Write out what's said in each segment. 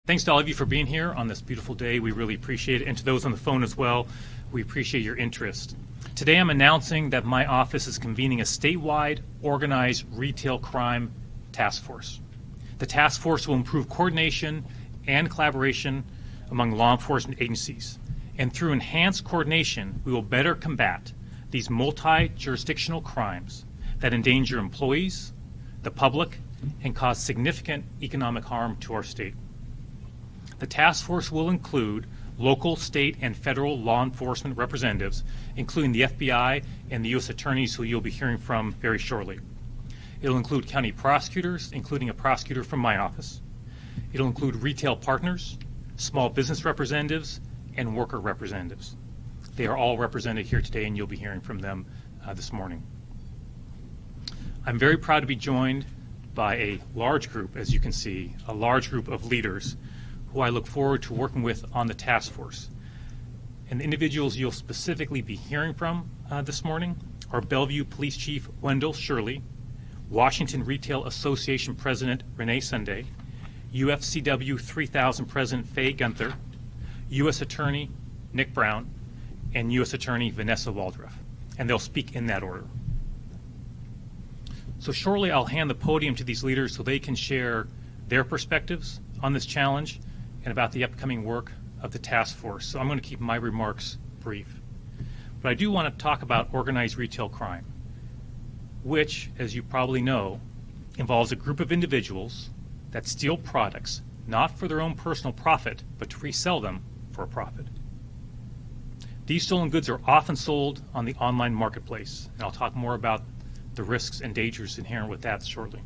Thanks to all of you for being here on this beautiful day. We really appreciate it. And to those on the phone as well, we appreciate your interest. Today I'm announcing that my office is convening a statewide organized retail crime task force. The task force will improve coordination and collaboration among law enforcement agencies. And through enhanced coordination, we will better combat these multi-jurisdictional crimes that endanger employees, the public, and cause significant economic harm to our state. The task force will include local, state, and federal law enforcement representatives, including the FBI and the U.S. attorneys who you'll be hearing from very shortly. It'll include county prosecutors, including a prosecutor from my office. It'll include retail partners, small business representatives, and worker representatives. They are all represented here today, and you'll be hearing from them this morning. I'm very proud to be joined by a large group, as you can see, a large group of leaders who I look forward to working with on the task force. And the individuals you'll specifically be hearing from this morning are Bellevue Police Chief Wendell Shirley, Washington Retail Association President Renee Sundi, UFCW 3000 President Faye Gunther, U.S. Attorney Nick Brown, and U.S. Attorney Vanessa Waldroff. And they'll speak in that order. So shortly I'll hand the podium to these leaders so they can share their perspectives on this challenge and about the upcoming work of the task force. So I'm going to keep my remarks brief. But I do want to talk about organized retail crime, which, as you probably know, involves a group of individuals that steal products not for their own personal profit, but to resell them for a profit. These stolen goods are often sold on the online marketplace, and I'll talk more about the risks and dangers inherent with that shortly.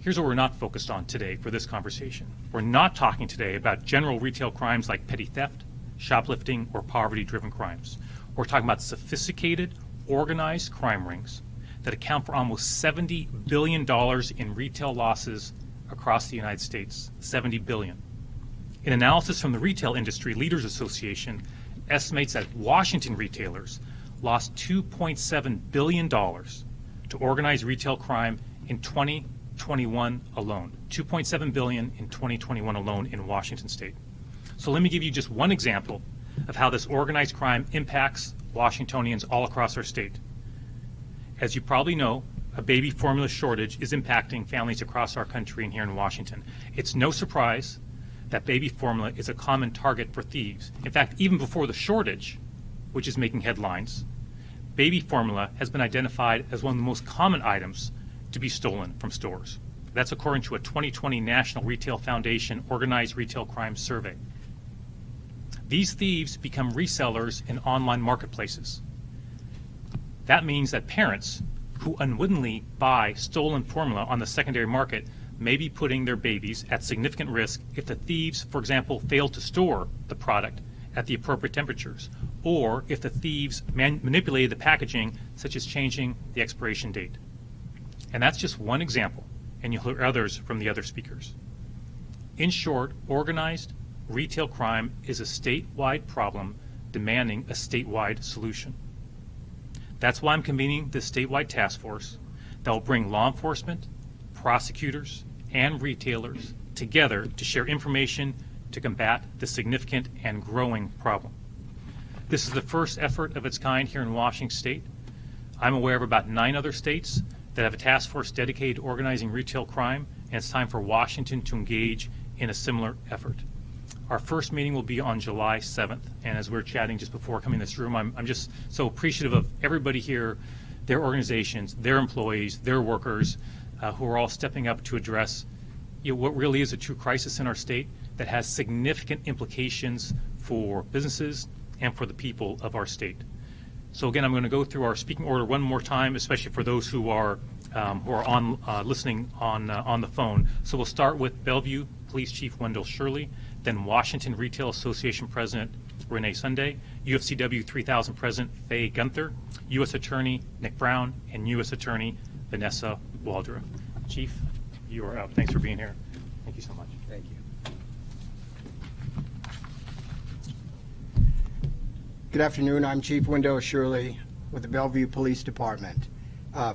Here's what we're not focused on today for this conversation. We're not talking today about general retail crimes like petty theft, shoplifting, or poverty-driven crimes. We're talking about sophisticated, organized crime rings that account for almost $70 billion in retail losses across the United States. $70 billion. An analysis from the Retail Industry Leaders Association estimates that Washington retailers lost $2.7 billion to organized retail crime in 2021 alone. $2.7 billion in 2021 alone in Washington state. So let me give you just one example of how this organized crime impacts Washingtonians all across our state. As you probably know, a baby formula shortage is impacting families across our country and here in Washington. It's no surprise that baby formula is a common target for thieves. In fact, even before the shortage, which is making headlines, baby formula has been identified as one of the most common items to be stolen from stores. That's according to a 2020 National Retail Foundation Organized Retail Crime Survey. These thieves become resellers in online marketplaces. That means that parents who unwittingly buy stolen formula on the secondary market may be putting their babies at significant risk if the thieves, for example, fail to store the product at the appropriate temperatures, or if the thieves manipulated the packaging, such as changing the expiration date. And that's just one example, and you'll hear others from the other speakers. In short, organized retail crime is a statewide problem demanding a statewide solution. That's why I'm convening this statewide task force that will bring law enforcement, prosecutors, and retailers together to share information to combat this significant and growing problem. This is the first effort of its kind here in Washington state. I'm aware of about 9 other states that have a task force dedicated to organizing retail crime, and it's time for Washington to engage in a similar effort. Our first meeting will be on July 7th, and as we were chatting just before coming in this room, I'm just so appreciative of everybody here, their organizations, their employees, their workers, who are all stepping up to address what really is a true crisis in our state that has significant implications for businesses and for the people of our state. So again, I'm going to go through our speaking order one more time, especially for those who are on listening on the phone. So we'll start with Bellevue Police Chief Wendell Shirley, then Washington Retail Association President Renee Sundi, UFCW 3000 President Faye Gunther, U.S. Attorney Nick Brown, and U.S. Attorney Vanessa Waldroff. Chief, you are up. Thanks for being here. Thank you so much. Thank you. Good afternoon. I'm Chief Wendell Shirley with the Bellevue Police Department.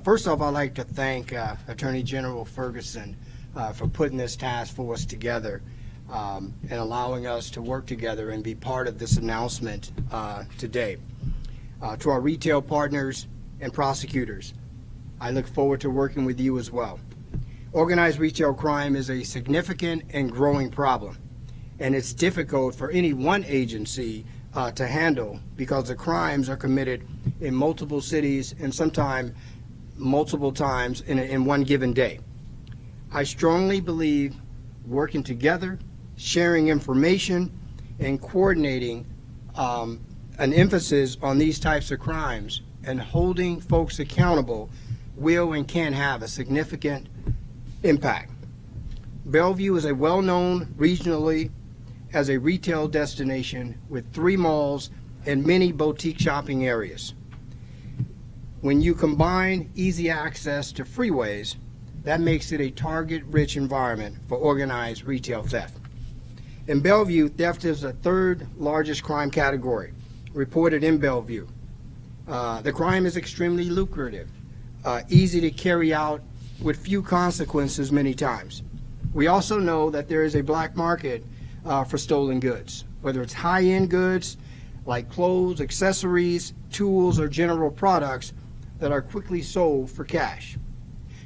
First off, I'd like to thank Attorney General Ferguson for putting this task force together. and allowing us to work together and be part of this announcement today. To our retail partners and prosecutors, I look forward to working with you as well. Organized retail crime is a significant and growing problem, and it's difficult for any one agency to handle because the crimes are committed in multiple cities and sometimes multiple times in one given day. I strongly believe working together, sharing information, and coordinating an emphasis on these types of crimes and holding folks accountable will and can have a significant impact. Bellevue is a well-known regionally as a retail destination with 3 malls and many boutique shopping areas. When you combine easy access to freeways, that makes it a target-rich environment for organized retail theft. In Bellevue, theft is the 3rd largest crime category reported in Bellevue. The crime is extremely lucrative, easy to carry out with few consequences many times. We also know that there is a black market for stolen goods, whether it's high-end goods like clothes, accessories, tools, or general products that are quickly sold for cash.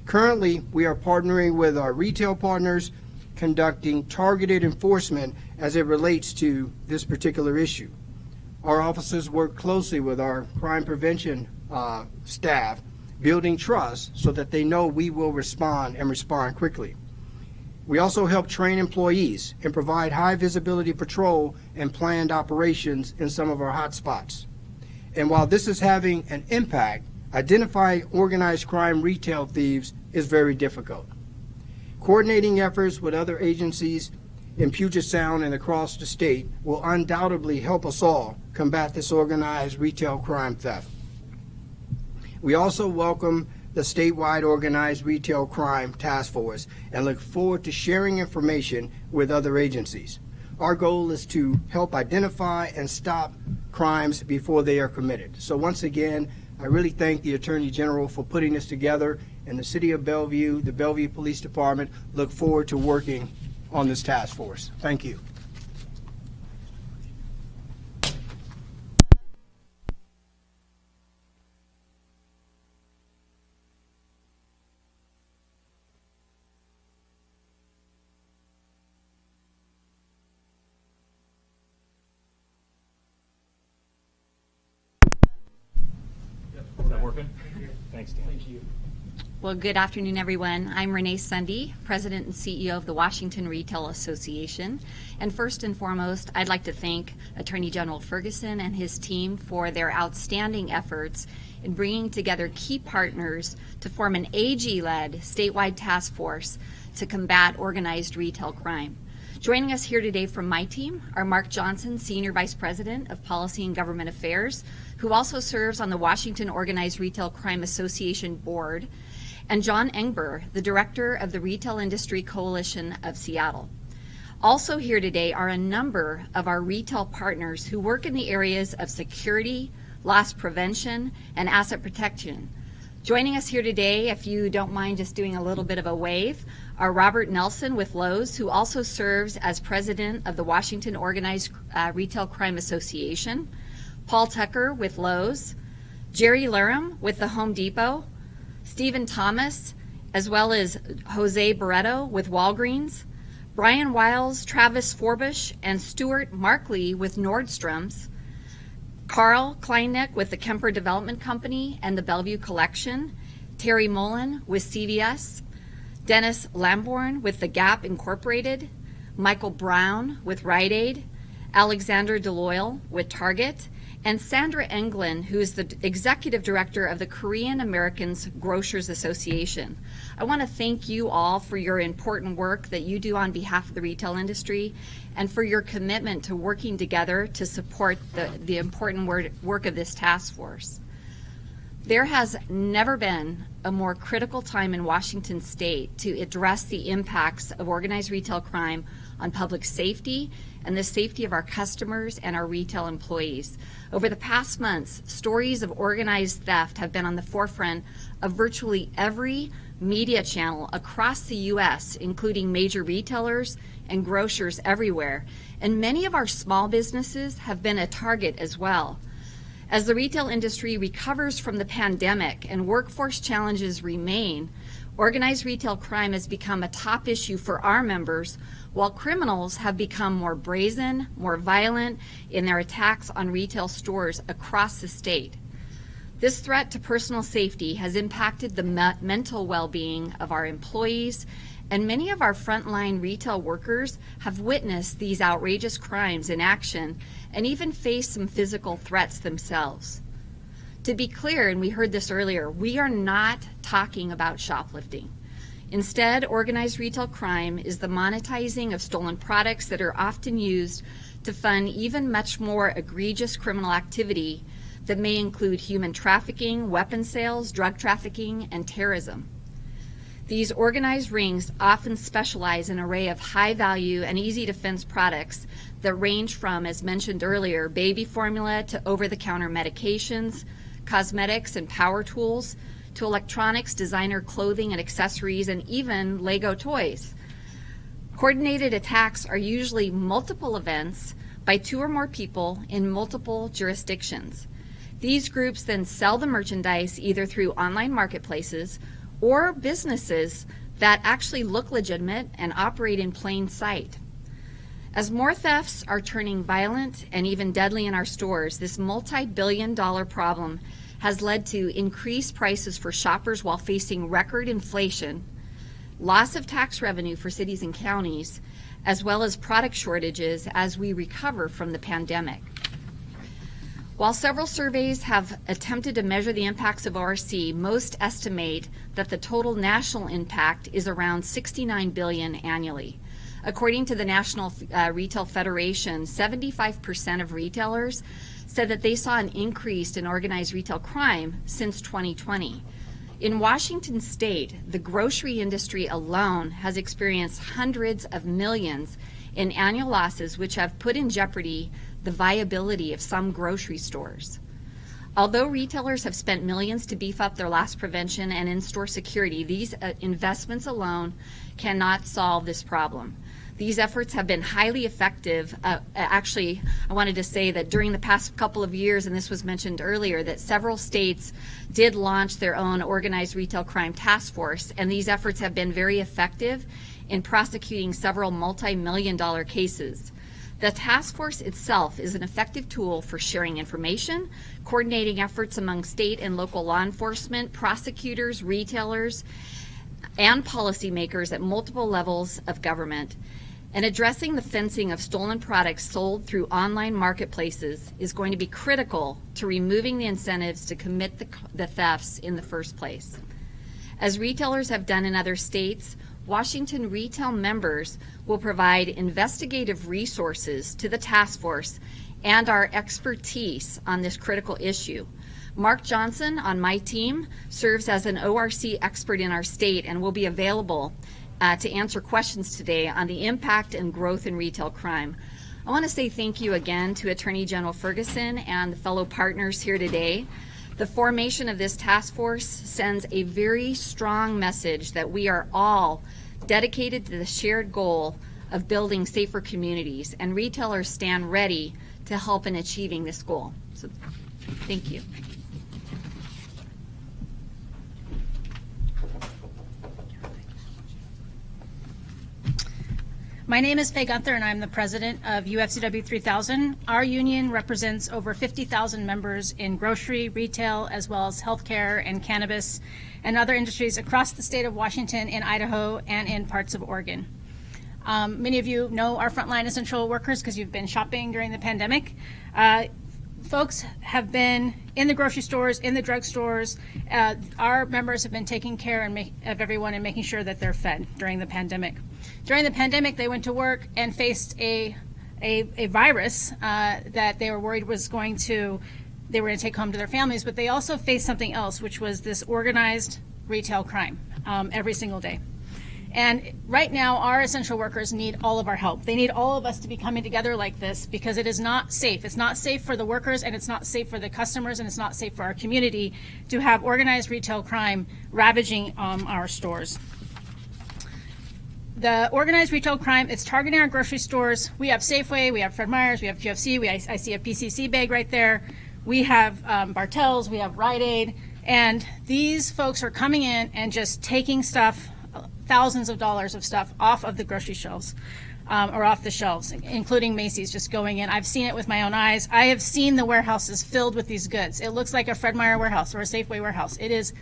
Currently, we are partnering with our retail partners, conducting targeted enforcement as it relates to this particular issue. Our officers work closely with our crime prevention staff, building trust so that they know we will respond and respond quickly. We also help train employees and provide high visibility patrol and planned operations in some of our hotspots. And while this is having an impact, identifying organized crime retail thieves is very difficult. Coordinating efforts with other agencies in Puget Sound and across the state will undoubtedly help us all combat this organized retail crime theft. We also welcome the statewide Organized Retail Crime Task Force and look forward to sharing information with other agencies. Our goal is to help identify and stop crimes before they are committed. So once again, I really thank the Attorney General for putting this together, and the City of Bellevue, the Bellevue Police Department, look forward to working on this task force. Thank you. Is that working? Thanks, Dan. Thank you. Well, good afternoon, everyone. I'm Renee Sundi, President and CEO of the Washington Retail Association. And first and foremost, I'd like to thank Attorney General Ferguson and his team for their outstanding efforts in bringing together key partners to form an AG-led statewide task force to combat organized retail crime. Joining us here today from my team are Mark Johnson, Senior Vice President of Policy and Government Affairs, who also serves on the Washington Organized Retail Crime Association Board, and John Engber, the Director of the Retail Industry Coalition of Seattle. Also here today are a number of our retail partners who work in the areas of security, loss prevention, and asset protection. Joining us here today, if you don't mind just doing a little bit of a wave, are Robert Nelson with Lowe's, who also serves as President of the Washington Organized Retail Crime Association, Paul Tucker with Lowe's, Jerry Laram with the Home Depot, Stephen Thomas, as well as Jose Barreto with Walgreens, Brian Wiles, Travis Forbush, and Stuart Markley with Nordstrom's, Carl Kleinnick with the Kemper Development Company and the Bellevue Collection, Terry Mullen with CVS, Dennis Lamborn with the Gap Incorporated, Michael Brown with Rite Aid, Alexander DeLoyle with Target, and Sandra Englund, who is the Executive Director of the Korean Americans Grocers Association. I want to thank you all for your important work that you do on behalf of the retail industry and for your commitment to working together to support the important work of this task force. There has never been a more critical time in Washington state to address the impacts of organized retail crime on public safety and the safety of our customers and our retail employees. Over the past months, stories of organized theft have been on the forefront of virtually every media channel across the U.S., including major retailers and grocers everywhere. And many of our small businesses have been a target as well. As the retail industry recovers from the pandemic and workforce challenges remain, organized retail crime has become a top issue for our members, while criminals have become more brazen, more violent in their attacks on retail stores across the state. This threat to personal safety has impacted the mental well-being of our employees, and many of our frontline retail workers have witnessed these outrageous crimes in action and even faced some physical threats themselves. To be clear, and we heard this earlier, we are not talking about shoplifting. Instead, organized retail crime is the monetizing of stolen products that are often used to fund even much more egregious criminal activity that may include human trafficking, weapon sales, drug trafficking, and terrorism. These organized rings often specialize in an array of high-value and easy-to-fence products that range from, as mentioned earlier, baby formula to over-the-counter medications, cosmetics and power tools, to electronics, designer clothing and accessories, and even Lego toys. Coordinated attacks are usually multiple events by 2 or more people in multiple jurisdictions. These groups then sell the merchandise either through online marketplaces or businesses that actually look legitimate and operate in plain sight. As more thefts are turning violent and even deadly in our stores, this multi-billion-dollar problem has led to increased prices for shoppers while facing record inflation, loss of tax revenue for cities and counties, as well as product shortages as we recover from the pandemic. While several surveys have attempted to measure the impacts of ORC, most estimate that the total national impact is around $69 billion annually. According to the National Retail Federation, 75% of retailers said that they saw an increase in organized retail crime since 2020. In Washington state, the grocery industry alone has experienced hundreds of millions in annual losses, which have put in jeopardy the viability of some grocery stores. Although retailers have spent millions to beef up their loss prevention and in-store security, these investments alone cannot solve this problem. These efforts have been highly effective. Actually, I wanted to say that during the past couple of years, and this was mentioned earlier, that several states did launch their own organized retail crime task force, and these efforts have been very effective in prosecuting several multi-million-dollar cases. The task force itself is an effective tool for sharing information, coordinating efforts among state and local law enforcement, prosecutors, retailers, and policymakers at multiple levels of government. And addressing the fencing of stolen products sold through online marketplaces is going to be critical to removing the incentives to commit the thefts in the first place. As retailers have done in other states, Washington retail members will provide investigative resources to the task force and our expertise on this critical issue. Mark Johnson on my team serves as an ORC expert in our state and will be available to answer questions today on the impact and growth in retail crime. I want to say thank you again to Attorney General Ferguson and the fellow partners here today. The formation of this task force sends a very strong message that we are all dedicated to the shared goal of building safer communities, and retailers stand ready to help in achieving this goal. So, thank you. My name is Faye Gunther, and I'm the president of UFCW 3000. Our union represents over 50,000 members in grocery, retail, as well as healthcare and cannabis and other industries across the state of Washington, in Idaho, and in parts of Oregon. Many of you know our frontline essential workers because you've been shopping during the pandemic. Folks have been in the grocery stores, in the drugstores. Our members have been taking care of everyone and making sure that they're fed during the pandemic. During the pandemic, they went to work and faced a virus that they were worried was going to they were going to take home to their families, but they also faced something else, which was this organized retail crime every single day. And right now, our essential workers need all of our help. They need all of us to be coming together like this because it is not safe. It's not safe for the workers, and it's not safe for the customers, and it's not safe for our community to have organized retail crime ravaging our stores. The organized retail crime, it's targeting our grocery stores. We have Safeway, we have Fred Meyer's, we have QFC, I see a PCC bag right there. We have Bartell's, we have Rite Aid, and these folks are coming in and just taking stuff, thousands of dollars of stuff off of the grocery shelves or off the shelves, including Macy's just going in. I've seen it with my own eyes. I have seen the warehouses filled with these goods. It looks like a Fred Meyer warehouse or a Safeway warehouse. It is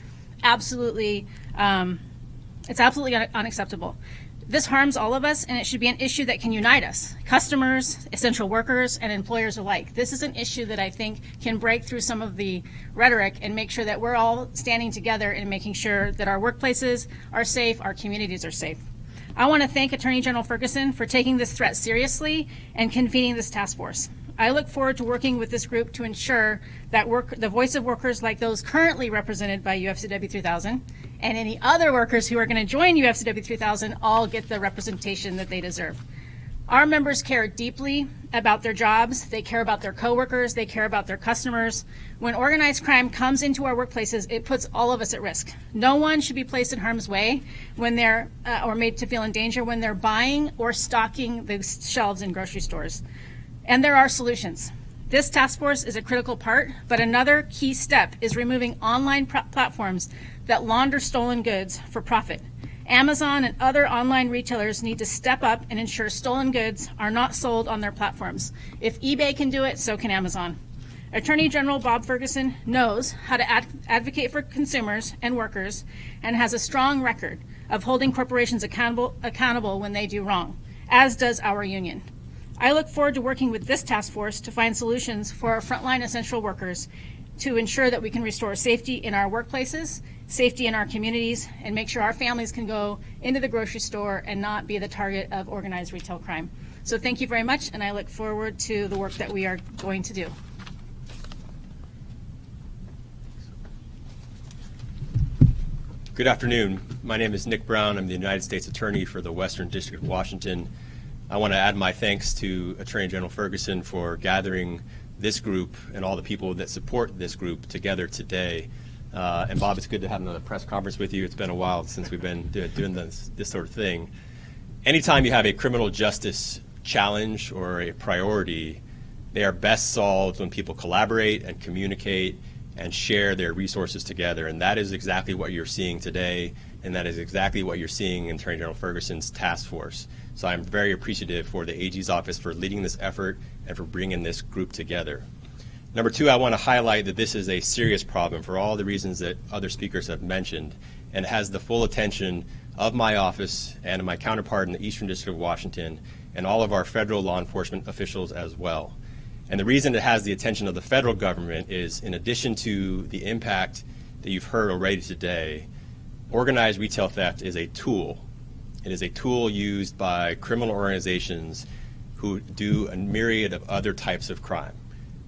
absolutely, unacceptable. This harms all of us, and it should be an issue that can unite us, customers, essential workers, and employers alike. This is an issue that I think can break through some of the rhetoric and make sure that we're all standing together and making sure that our workplaces are safe, our communities are safe. I want to thank Attorney General Ferguson for taking this threat seriously and convening this task force. I look forward to working with this group to ensure that the voice of workers like those currently represented by UFCW 3000 and any other workers who are going to join UFCW 3000 all get the representation that they deserve. Our members care deeply about their jobs. They care about their coworkers. They care about their customers. When organized crime comes into our workplaces, it puts all of us at risk. No one should be placed in harm's way when they're or made to feel in danger when they're buying or stocking the shelves in grocery stores. And there are solutions. This task force is a critical part, but another key step is removing online platforms that launder stolen goods for profit. Amazon and other online retailers need to step up and ensure stolen goods are not sold on their platforms. If eBay can do it, so can Amazon. Attorney General Bob Ferguson knows how to advocate for consumers and workers and has a strong record of holding corporations accountable when they do wrong, as does our union. I look forward to working with this task force to find solutions for our frontline essential workers to ensure that we can restore safety in our workplaces, safety in our communities, and make sure our families can go into the grocery store and not be the target of organized retail crime. So thank you very much, and I look forward to the work that we are going to do. Good afternoon. My name is Nick Brown. I'm the United States Attorney for the Western District of Washington. I want to add my thanks to Attorney General Ferguson for gathering this group and all the people that support this group together today. And Bob, it's good to have another press conference with you. It's been a while since we've been doing this sort of thing. Anytime you have a criminal justice challenge or a priority, they are best solved when people collaborate and communicate and share their resources together. And that is exactly what you're seeing today, and that is exactly what you're seeing in Attorney General Ferguson's task force. So I'm very appreciative for the AG's office for leading this effort and for bringing this group together. Number two, I want to highlight that this is a serious problem for all the reasons that other speakers have mentioned, and it has the full attention of my office and my counterpart in the Eastern District of Washington and all of our federal law enforcement officials as well. And the reason it has the attention of the federal government is, in addition to the impact that you've heard already today, organized retail theft is a tool. It is a tool used by criminal organizations who do a myriad of other types of crime.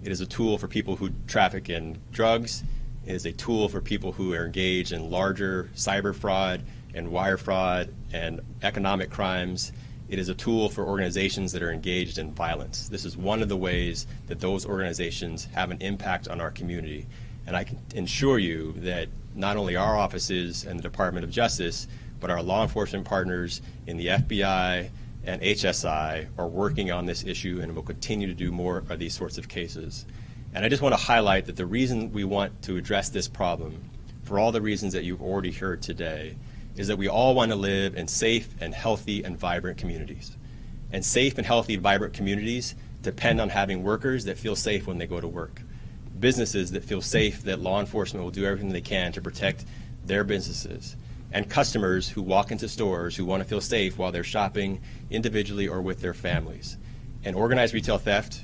It is a tool for people who traffic in drugs. It is a tool for people who are engaged in larger cyber fraud and wire fraud and economic crimes. It is a tool for organizations that are engaged in violence. This is one of the ways that those organizations have an impact on our community. And I can assure you that not only our offices and the Department of Justice, but our law enforcement partners in the FBI and HSI are working on this issue and will continue to do more of these sorts of cases. And I just want to highlight that the reason we want to address this problem, for all the reasons that you've already heard today, is that we all want to live in safe and healthy and vibrant communities. And safe and healthy, vibrant communities depend on having workers that feel safe when they go to work, businesses that feel safe that law enforcement will do everything they can to protect their businesses, and customers who walk into stores who want to feel safe while they're shopping individually or with their families. And organized retail theft,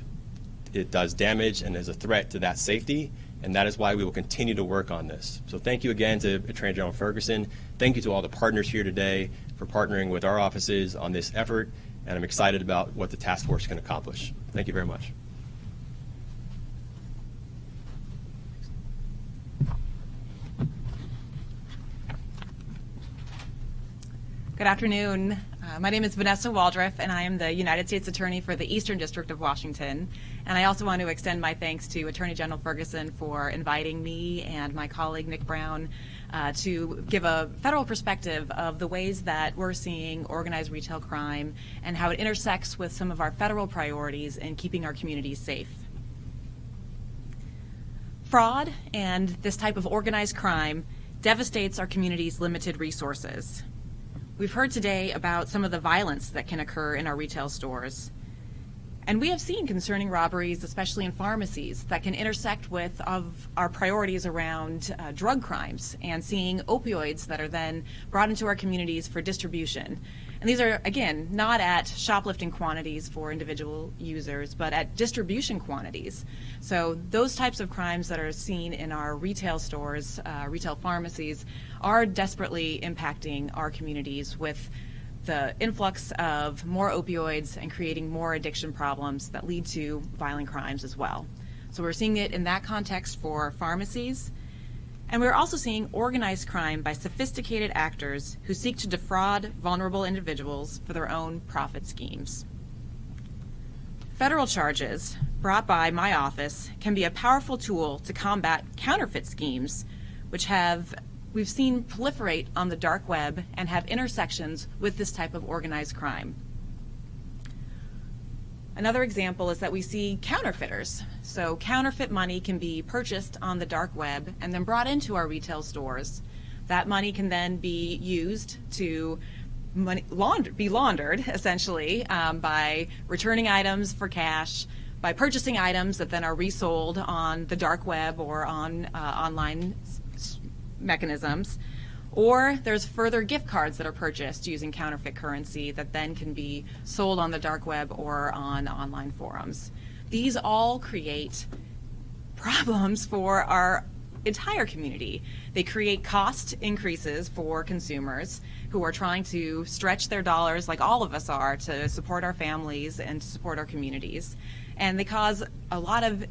it does damage and is a threat to that safety, and that is why we will continue to work on this. So thank you again to Attorney General Ferguson. Thank you to all the partners here today for partnering with our offices on this effort, and I'm excited about what the task force can accomplish. Thank you very much. Good afternoon. My name is Vanessa Waldroff, and I am the United States Attorney for the Eastern District of Washington. And I also want to extend my thanks to Attorney General Ferguson for inviting me and my colleague Nick Brown to give a federal perspective of the ways that we're seeing organized retail crime and how it intersects with some of our federal priorities in keeping our communities safe. Fraud and this type of organized crime devastates our community's limited resources. We've heard today about some of the violence that can occur in our retail stores. And we have seen concerning robberies, especially in pharmacies, that can intersect with our priorities around drug crimes and seeing opioids that are then brought into our communities for distribution. And these are, again, not at shoplifting quantities for individual users, but at distribution quantities. So those types of crimes that are seen in our retail stores, retail pharmacies, are desperately impacting our communities with the influx of more opioids and creating more addiction problems that lead to violent crimes as well. So we're seeing it in that context for pharmacies. And we're also seeing organized crime by sophisticated actors who seek to defraud vulnerable individuals for their own profit schemes. Federal charges brought by my office can be a powerful tool to combat counterfeit schemes, which we've seen proliferate on the dark web and have intersections with this type of organized crime. Another example is that we see counterfeiters. So counterfeit money can be purchased on the dark web and then brought into our retail stores. That money can then be used to be laundered, essentially, by returning items for cash, by purchasing items that then are resold on the dark web or on online mechanisms. Or there's further gift cards that are purchased using counterfeit currency that then can be sold on the dark web or on online forums. These all create problems for our entire community. They create cost increases for consumers who are trying to stretch their dollars, like all of us are, to support our families and to support our communities. And they cause a lot of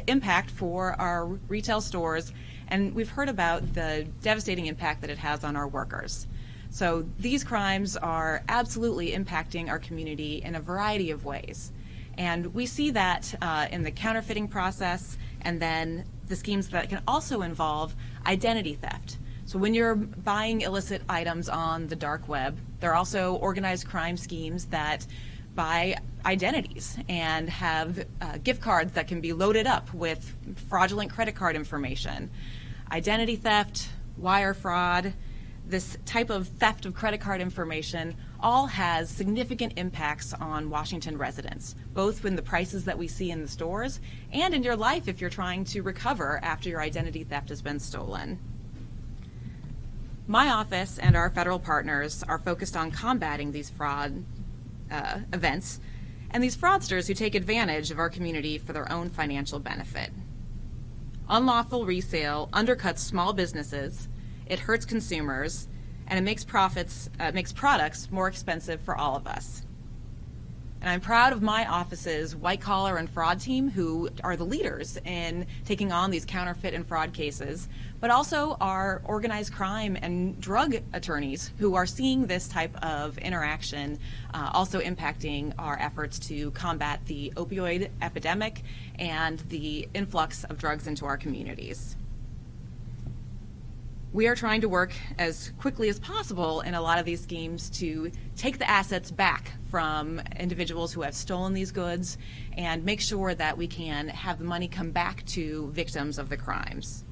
impact for our retail stores. And we've heard about the devastating impact that it has on our workers. So these crimes are absolutely impacting our community in a variety of ways. And we see that in the counterfeiting process, and then the schemes that can also involve identity theft. So when you're buying illicit items on the dark web, there are also organized crime schemes that buy identities and have gift cards that can be loaded up with fraudulent credit card information. Identity theft, wire fraud, this type of theft of credit card information all has significant impacts on Washington residents, both in the prices that we see in the stores and in your life if you're trying to recover after your identity theft has been stolen. My office and our federal partners are focused on combating these fraud events and these fraudsters who take advantage of our community for their own financial benefit. Unlawful resale undercuts small businesses, it hurts consumers, and it makes products more expensive for all of us. And I'm proud of my office's white collar and fraud team, who are the leaders in taking on these counterfeit and fraud cases, but also our organized crime and drug attorneys who are seeing this type of interaction also impacting our efforts to combat the opioid epidemic and the influx of drugs into our communities. We are trying to work as quickly as possible in a lot of these schemes to take the assets back from individuals who have stolen these goods and make sure that we can have the money come back to victims of the crimes.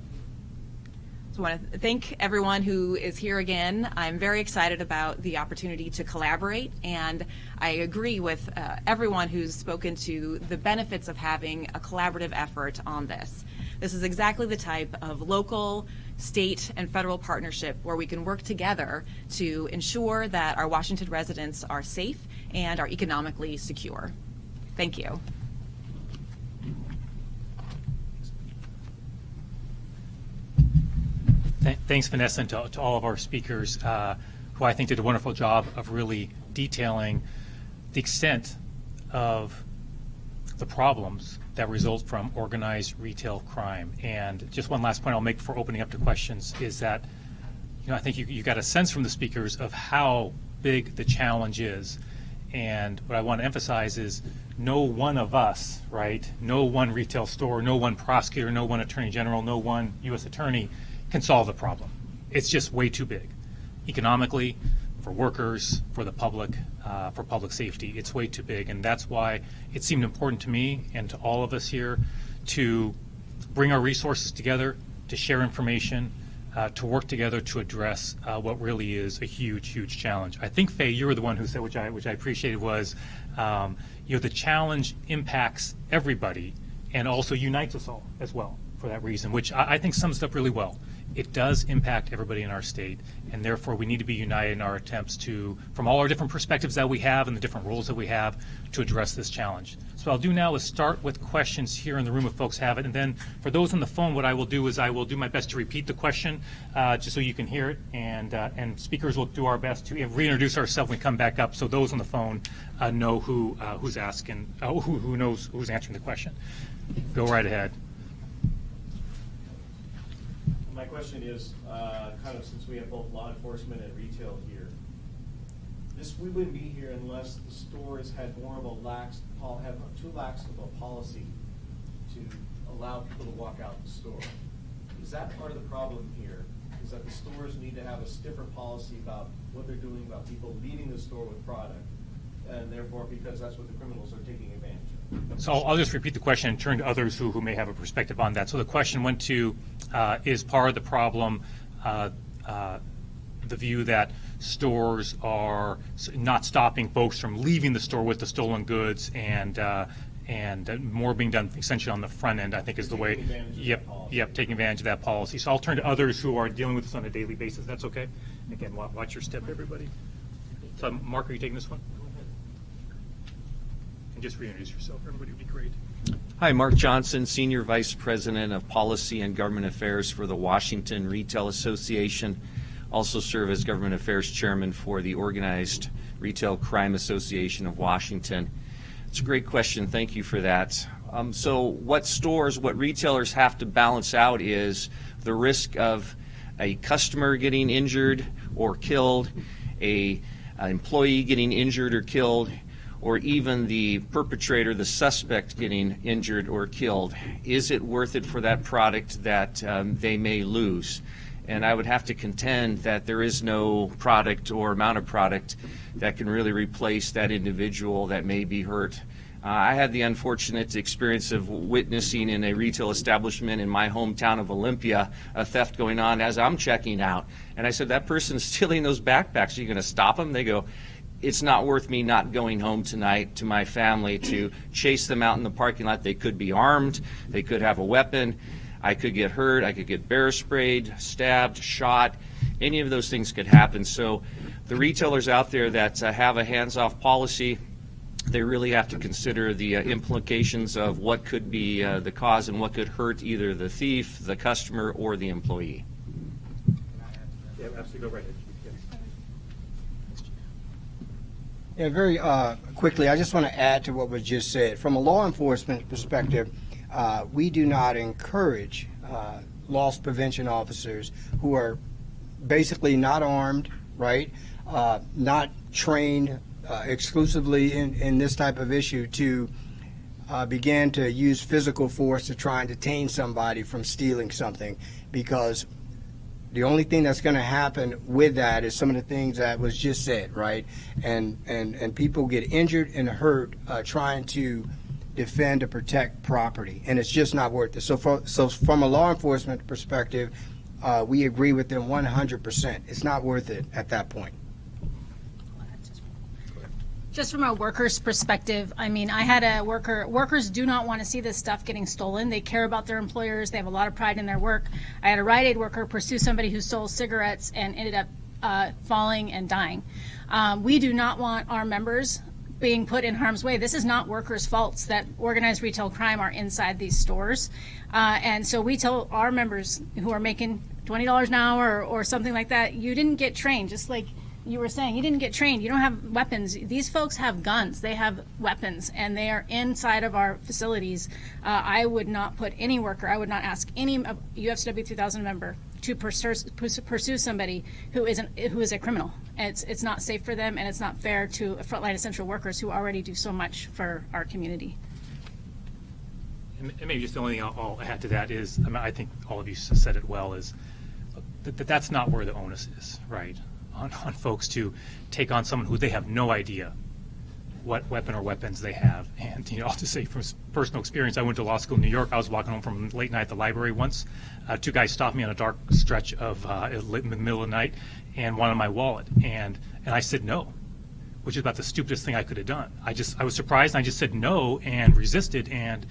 So I want to thank everyone who is here again. I'm very excited about the opportunity to collaborate, and I agree with everyone who's spoken to the benefits of having a collaborative effort on this. This is exactly the type of local, state, and federal partnership where we can work together to ensure that our Washington residents are safe and are economically secure. Thank you. Thanks, Vanessa, and to all of our speakers who I think did a wonderful job of really detailing the extent of the problems that result from organized retail crime. And just one last point I'll make before opening up to questions is that I think you got a sense from the speakers of how big the challenge is. And what I want to emphasize is no one of us, right, no one retail store, no one prosecutor, no one attorney general, no one U.S. attorney can solve the problem. It's just way too big. Economically, for workers, for the public, for public safety, it's way too big. And that's why it seemed important to me and to all of us here to bring our resources together, to share information, to work together to address what really is a huge, huge challenge. I think, Faye, you were the one who said, which I appreciated, was the challenge impacts everybody and also unites us all as well for that reason, which I think sums it up really well. It does impact everybody in our state, and therefore we need to be united in our attempts to, from all our different perspectives that we have and the different roles that we have, to address this challenge. So what I'll do now is start with questions here in the room if folks have it, and then for those on the phone, what I will do is I will do my best to repeat the question just so you can hear it, and speakers will do our best to reintroduce ourselves when we come back up so those on the phone know who's asking, who knows who's answering the question. Go right ahead. My question is, kind of since we have both law enforcement and retail here, we wouldn't be here unless the stores had more of a too lax of a policy to allow people to walk out the store. Is that part of the problem here? Is that the stores need to have a stiffer policy about what they're doing about people leaving the store with product, and therefore, because that's what the criminals are taking advantage of? So I'll just repeat the question and turn to others who may have a perspective on that. So the question went to, is part of the problem the view that stores are not stopping folks from leaving the store with the stolen goods and more being done essentially on the front end, I think is the way. Yep, taking advantage of that policy. So I'll turn to others who are dealing with this on a daily basis. That's okay? Again, watch your step, everybody. So Mark, are you taking this one? And just reintroduce yourself, everybody would be great. Hi, Mark Johnson, Senior Vice President of Policy and Government Affairs for the Washington Retail Association. Also serve as Government Affairs Chairman for the Organized Retail Crime Association of Washington. It's a great question. Thank you for that. So what retailers have to balance out is the risk of a customer getting injured or killed, an employee getting injured or killed, or even the perpetrator, the suspect, getting injured or killed. Is it worth it for that product that they may lose? And I would have to contend that there is no product or amount of product that can really replace that individual that may be hurt. I had the unfortunate experience of witnessing in a retail establishment in my hometown of Olympia a theft going on as I'm checking out. And I said, that person's stealing those backpacks. Are you going to stop them? They go, it's not worth me not going home tonight to my family to chase them out in the parking lot. They could be armed. They could have a weapon. I could get hurt. I could get bear sprayed, stabbed, shot. Any of those things could happen. So the retailers out there that have a hands-off policy, they really have to consider the implications of what could be the cause and what could hurt either the thief, the customer, or the employee. Yeah, absolutely. Go right ahead. Yeah, very quickly, I just want to add to what was just said. From a law enforcement perspective, we do not encourage loss prevention officers who are basically not armed, right, not trained exclusively in this type of issue to begin to use physical force to try and detain somebody from stealing something, because the only thing that's going to happen with that is some of the things that was just said, right? And people get injured and hurt trying to defend or protect property, and it's just not worth it. So from a law enforcement perspective, we agree with them 100%. It's not worth it at that point. Just from a worker's perspective, I mean, I had a workers do not want to see this stuff getting stolen. They care about their employers. They have a lot of pride in their work. I had a Rite Aid worker pursue somebody who stole cigarettes and ended up falling and dying. We do not want our members being put in harm's way. This is not workers' faults that organized retail crime are inside these stores. And so we tell our members who are making $20 an hour or something like that, you didn't get trained, just like you were saying, you didn't get trained. You don't have weapons. These folks have guns. They have weapons, and they are inside of our facilities. I would not put any worker, I would not ask any UFCW 3000 member to pursue somebody who is a criminal. It's not safe for them, and it's not fair to frontline essential workers who already do so much for our community. And maybe just the only thing I'll add to that is, I mean, I think all of you said it well, is that's not where the onus is, right? On folks to take on someone who they have no idea what weapon or weapons they have. And, you know, I'll just say from personal experience, I went to law school in New York. I was walking home from late night at the library once. Two guys stopped me on a dark stretch of in the middle of the night and wanted my wallet. And I said no, which is about the stupidest thing I could have done. I was surprised, and I just said no and resisted. And,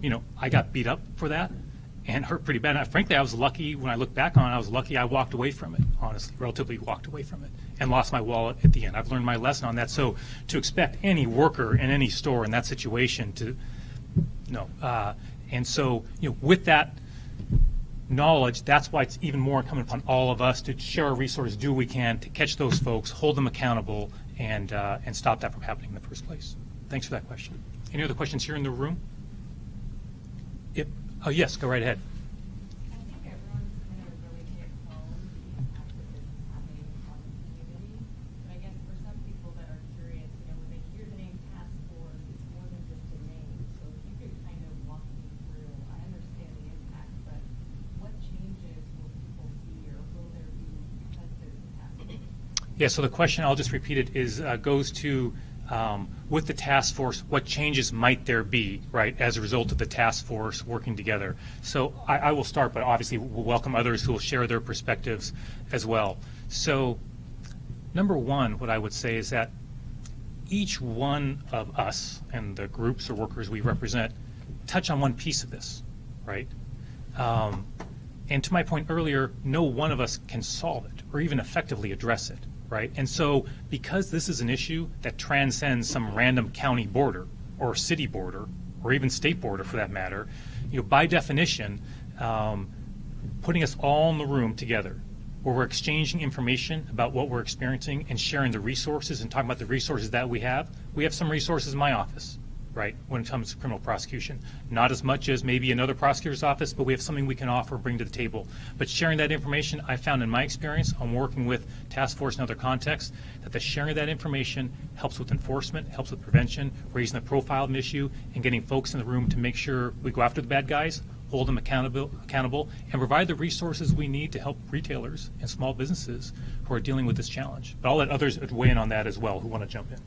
you know, I got beat up for that and hurt pretty bad. And frankly, I was lucky, when I look back on it, I was lucky I walked away from it, honestly, relatively walked away from it, and lost my wallet at the end. I've learned my lesson on that. So to expect any worker in any store in that situation to, no. And so, you know, with that knowledge, that's why it's even more incumbent upon all of us to share our resources, do what we can to catch those folks, hold them accountable, and stop that from happening in the first place. Thanks for that question. Any other questions here in the room? Yep. Oh, yes, go right ahead. I think everyone's kind of really hit home the impact that this is having on the community. But I guess for some people that are curious, you know, when they hear the name task force, it's more than just a name. So if you could kind of walk me through, I understand the impact, but what changes will people see, or will there be because there's a task force? Yeah, so the question, I'll just repeat it, is goes to with the task force, what changes might there be, right, as a result of the task force working together? So I will start, but obviously we'll welcome others who will share their perspectives as well. So number one, what I would say is that each one of us and the groups or workers we represent touch on one piece of this, right? And to my point earlier, no one of us can solve it or even effectively address it. Right? And so because this is an issue that transcends some random county border or city border or even state border for that matter, you know, by definition, putting us all in the room together where we're exchanging information about what we're experiencing and sharing the resources and talking about the resources that we have some resources in my office, right, when it comes to criminal prosecution. Not as much as maybe another prosecutor's office, but we have something we can offer and bring to the table. But sharing that information, I found in my experience on working with task force in other contexts, that the sharing of that information helps with enforcement, helps with prevention, raising the profile of an issue, and getting folks in the room to make sure we go after the bad guys, hold them accountable, and provide the resources we need to help retailers and small businesses who are dealing with this challenge. But I'll let others weigh in on that as well who want to jump in.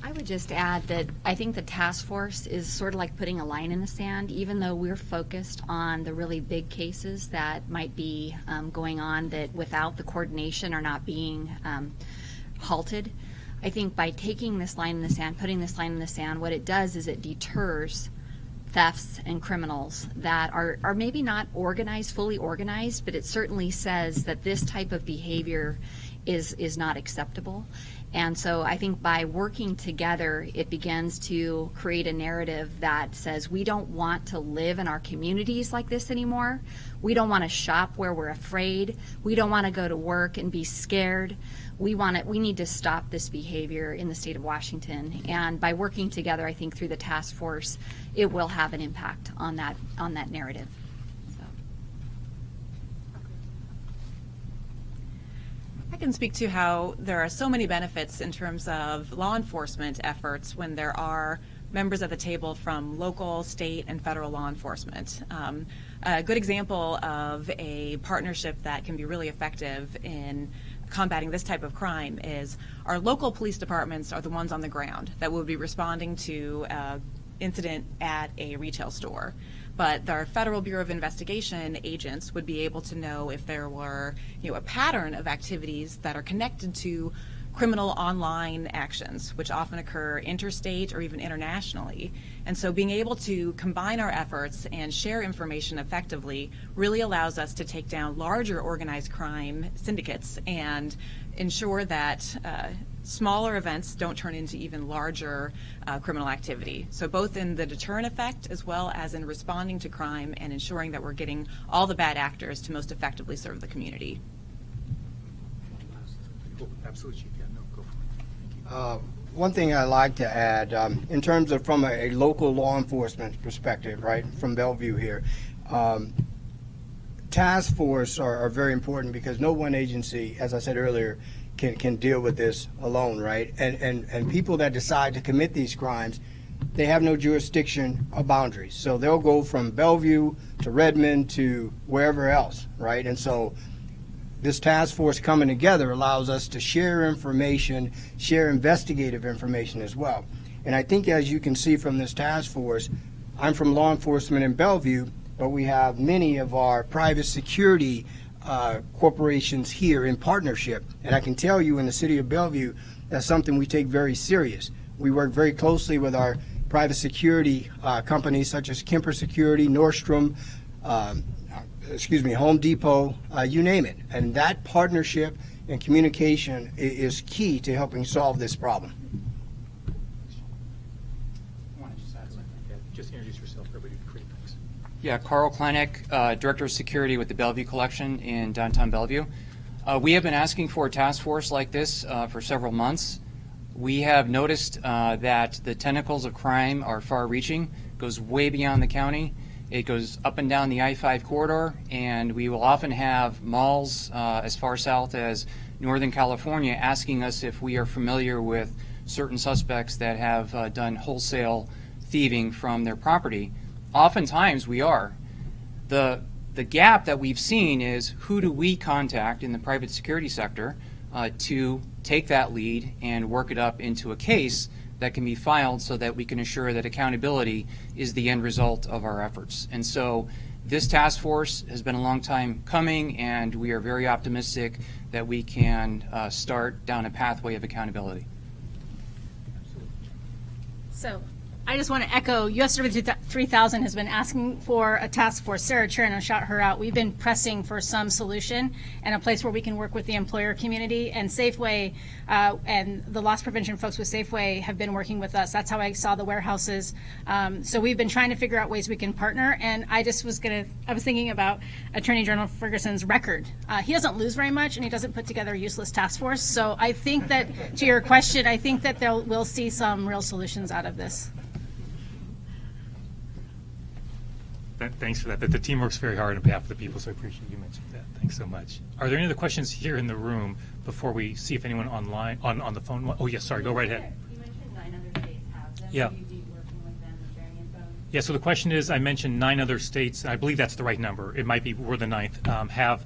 I would just add that I think the task force is sort of like putting a line in the sand, even though we're focused on the really big cases that might be going on that without the coordination are not being halted. I think by taking this line in the sand, putting this line in the sand, what it does is it deters thefts and criminals that are maybe not organized, fully organized, but it certainly says that this type of behavior is not acceptable. And so I think by working together, it begins to create a narrative that says we don't want to live in our communities like this anymore. We don't want to shop where we're afraid. We don't want to go to work and be scared. We need to stop this behavior in the state of Washington. And by working together, I think through the task force, it will have an impact on that narrative. I can speak to how there are so many benefits in terms of law enforcement efforts when there are members at the table from local, state, and federal law enforcement. A good example of a partnership that can be really effective in combating this type of crime is our local police departments are the ones on the ground that will be responding to an incident at a retail store. But our Federal Bureau of Investigation agents would be able to know if there were, a pattern of activities that are connected to criminal online actions, which often occur interstate or even internationally. And so being able to combine our efforts and share information effectively really allows us to take down larger organized crime syndicates and ensure that smaller events don't turn into even larger criminal activity. So both in the deterrent effect as well as in responding to crime and ensuring that we're getting all the bad actors to most effectively serve the community. Absolutely, Chief. Yeah, no, go for it. One thing I'd like to add, in terms of from a local law enforcement perspective, right, from Bellevue here, task force are very important because no one agency, as I said earlier, can deal with this alone, right? And people that decide to commit these crimes, they have no jurisdiction or boundaries. So they'll go from Bellevue to Redmond to wherever else, right? And so this task force coming together allows us to share information, share investigative information as well. And I think, as you can see from this task force, I'm from law enforcement in Bellevue, but we have many of our private security corporations here in partnership. And I can tell you in the city of Bellevue, that's something we take very serious. We work very closely with our private security companies such as Kemper Security, Nordstrom, Home Depot, you name it. And that partnership and communication is key to helping solve this problem. Just introduce yourself, everybody. Great, thanks. Yeah, Carl Kleineck, Director of Security with the Bellevue Collection in downtown Bellevue. We have been asking for a task force like this for several months. We have noticed that the tentacles of crime are far-reaching, goes way beyond the county. It goes up and down the I-5 corridor, and we will often have malls as far south as Northern California asking us if we are familiar with certain suspects that have done wholesale thieving from their property. Oftentimes we are. The gap that we've seen is who do we contact in the private security sector to take that lead and work it up into a case that can be filed so that we can assure that accountability is the end result of our efforts. And so this task force has been a long time coming, and we are very optimistic that we can start down a pathway of accountability. So I just want to echo, USW 3000 has been asking for a task force. Sarah Cherno shout her out. We've been pressing for some solution and a place where we can work with the employer community, and Safeway and the loss prevention folks with Safeway have been working with us. That's how I saw the warehouses. So we've been trying to figure out ways we can partner, and I was thinking about Attorney General Ferguson's record. He doesn't lose very much, and he doesn't put together a useless task force. So I think that, to your question, I think that we'll see some real solutions out of this. Thanks for that. The team works very hard on behalf of the people, so I appreciate you mentioning that. Thanks so much. Are there any other questions here in the room before we see if anyone online on the phone? Oh, yes, sorry, go right ahead. You mentioned 9 other states have them. Yeah. Will you be working with them and sharing info? Yeah, so the question is, I mentioned 9 other states, and I believe that's the right number. It might be we're the 9th, have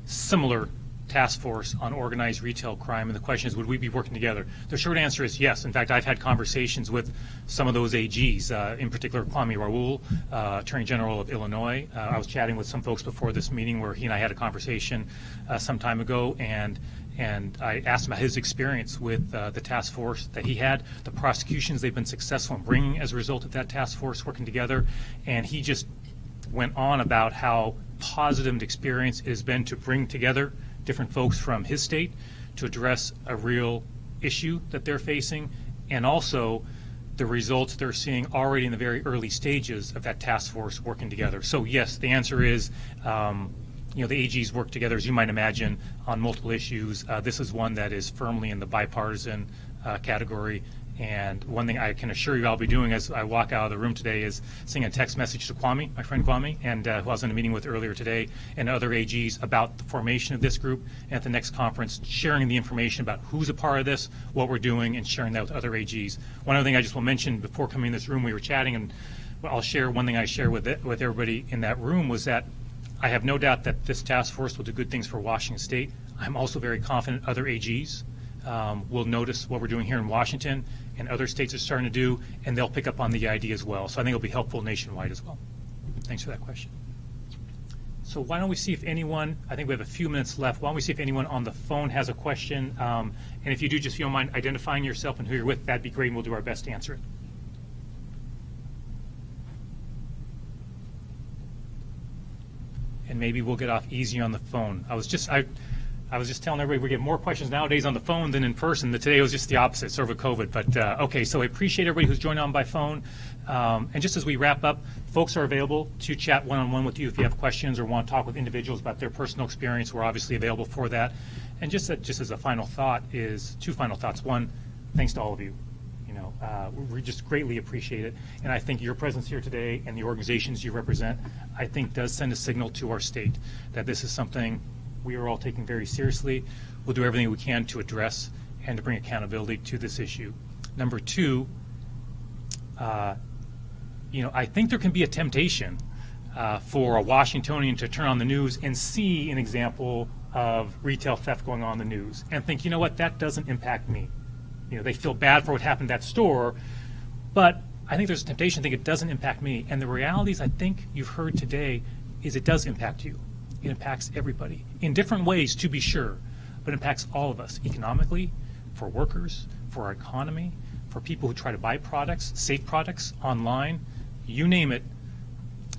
similar task force on organized retail crime, and the question is, would we be working together? The short answer is yes. In fact, I've had conversations with some of those AGs, in particular Kwame Raoul, Attorney General of Illinois. I was chatting with some folks before this meeting where he and I had a conversation some time ago, and I asked him about his experience with the task force that he had, the prosecutions they've been successful in bringing as a result of that task force working together, and he just went on about how positive an experience it has been to bring together different folks from his state to address a real issue that they're facing, and also the results they're seeing already in the very early stages of that task force working together. So yes, the answer is, the AGs work together, as you might imagine, on multiple issues. This is one that is firmly in the bipartisan category. And one thing I can assure you I'll be doing as I walk out of the room today is sending a text message to Kwame, my friend Kwame, and who I was in a meeting with earlier today, and other AGs about the formation of this group, and at the next conference sharing the information about who's a part of this, what we're doing, and sharing that with other AGs. One other thing I just will mention before coming in this room, we were chatting, and I'll share one thing I shared with everybody in that room was that I have no doubt that this task force will do good things for Washington State. I'm also very confident other AGs will notice what we're doing here in Washington and other states are starting to do, and they'll pick up on the idea as well. So I think it'll be helpful nationwide as well. Thanks for that question. So why don't we see if anyone, I think we have a few minutes left, why don't we see if anyone on the phone has a question, and if you do, just if you don't mind identifying yourself and who you're with, that'd be great, and we'll do our best to answer it. And maybe we'll get off easy on the phone. I was just telling everybody we get more questions nowadays on the phone than in person. Today was just the opposite, sort of a COVID. But okay, so I appreciate everybody who's joined on by phone. And just as we wrap up, folks are available to chat one-on-one with you if you have questions or want to talk with individuals about their personal experience. We're obviously available for that. And just as a final thought is two final thoughts. One, thanks to all of you. We just greatly appreciate it. And I think your presence here today and the organizations you represent, I think does send a signal to our state that this is something we are all taking very seriously. We'll do everything we can to address and to bring accountability to this issue. Number two, I think there can be a temptation for a Washingtonian to turn on the news and see an example of retail theft going on in the news and think, you know what, that doesn't impact me. They feel bad for what happened at that store, but I think there's a temptation to think it doesn't impact me. And the realities I think you've heard today is it does impact you. It impacts everybody in different ways, to be sure, but it impacts all of us economically, for workers, for our economy, for people who try to buy products, safe products online, you name it.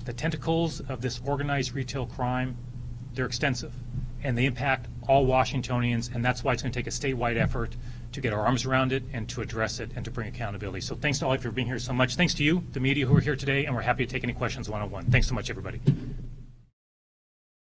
The tentacles of this organized retail crime, they're extensive, and they impact all Washingtonians, and that's why it's going to take a statewide effort to get our arms around it and to address it and to bring accountability. So thanks to all of you for being here so much. Thanks to you, the media who are here today, and we're happy to take any questions one-on-one. Thanks so much, everybody.